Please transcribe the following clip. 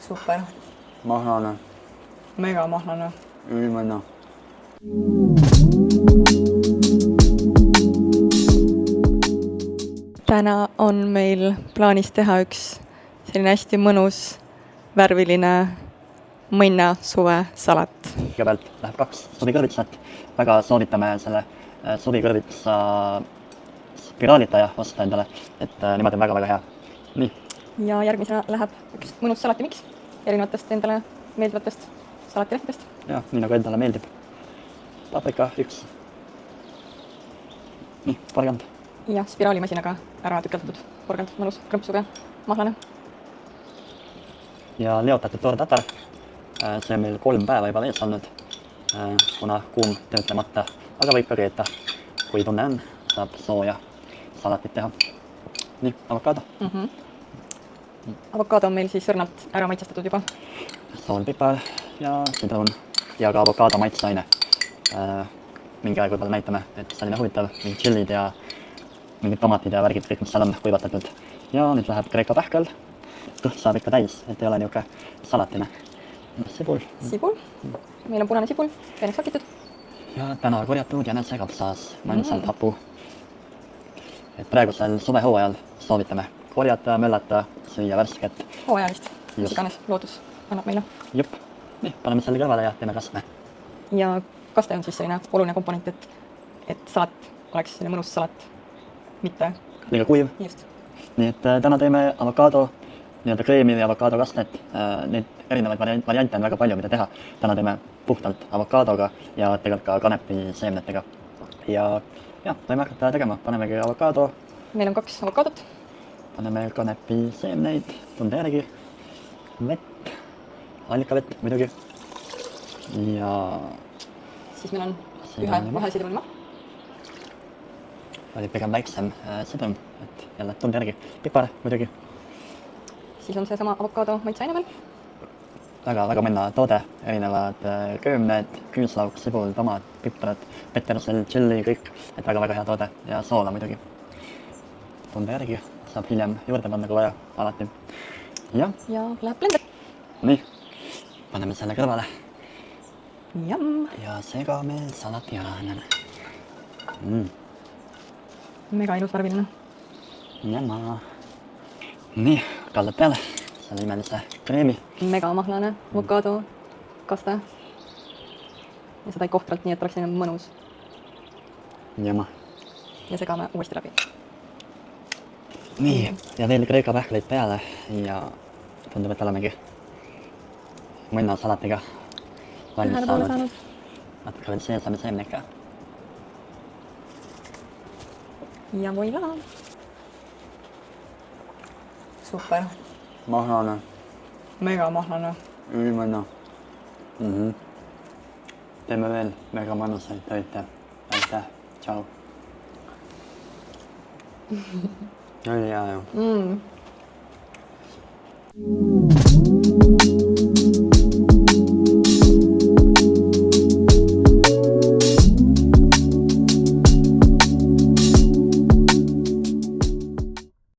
Super. Mahlane. Mega mahlane. Ülimõnna. Täna on meil plaanis teha üks selline hästi mõnus, värviline mõnna suvesalat. Kõigepealt läheb 2 suvikõrvitsat. Väga soovitame selle suvikõrvitsa spiraalitaja osta endale, et niimoodi on väga-väga hea. Nii. Ja järgmisena läheb üks mõnus salatimiks erinevatest endale meeldivatest salatilehtedest. Ja, nii nagu endale meeldib. Paprika 1. Nii, porgand. Ja spiraalimasinaga ära tükeldatud porgand, mõnus krõmpsuga mahlane. Ja leotatud toortatar. See on meil 3 päeva juba vees olnud, kuna kuum töötlemata, aga võib ka keeta. Kui tunne on, saab sooja salatit teha. Nii, avokaado. Avokaado on meil siis sõrnalt ära maitsestatud juba. Sool, pipar ja sidrun ja ka avokaado maitseaine. Mingi aeg võib-olla näitame, et selline huvitav, mingid chillid ja mingid tomatid ja värgid, kõik mis seal on kuivatatud. Ja nüüd läheb kreeka pähkel. Kõht saab ikka täis, et ei ole niuke salatine. Sibul. Sibul. Meil on punane sibul, peeneks hakitud. Ja täna korjatud jänesekapsas, mõnsalt hapu. Et praegusel suvehooajal soovitame korjata, möllata, süüa värsket. Hooajalist, mis iganes loodus annab meile. Jupp. Nii, paneme selle kõrvale ja teeme kastme. Ja kaste on siis selline oluline komponent, et salat oleks selline mõnus salat, mitte liiga kuiv. Just. Nii et täna teeme avokaado, nii-öelda kreemi või avokaado kastet. Neid erinevaid variante on väga palju, mida teha. Täna teeme puhtalt avokaadoga ja tegelikult ka kanepi seemnetega. Ja võime hakata tegema. Panemegi avokaado. Meil on 2 avokaadot. Paneme kanepi seemneid, tunde järgi. Vett, allikavett muidugi. Ja siis meil on ühe vahesidrunima. Oli pigem väiksem sidrun, et jälle tunde järgi. Pipar muidugi. Siis on see sama avokaado maitseaine veel. Väga mõnna toode, erinevad köömned, küüslauk, sibul, tomat, piprad, petersel, tšilli, kõik. Et väga hea toode ja soola muidugi. Tunde järgi saab hiljem juurde panna, kui vaja, alati. Ja läheb blender. Nii, paneme selle kõrvale. Jamm. Ja segame salati ära. Mega ilus värviline. Jamma. Nii, kallad peale selle imelise kreemi. Mega mahlane avokaado kaste. Ja seda ei kohtralt nii, et oleks selline mõnus. Jamma. Ja segame uuesti läbi. Nii, ja veel kreeka pähkleid peale ja tundub, et olemegi mõnna salatiga valmis saanud. Natuke veel seesame seemneka. Ja voila. Super. Mahlane. Mega mahlane. Ülimõnna. Teeme veel mega mõnusaid töite. Aitäh. Tšau. Oli hea ju.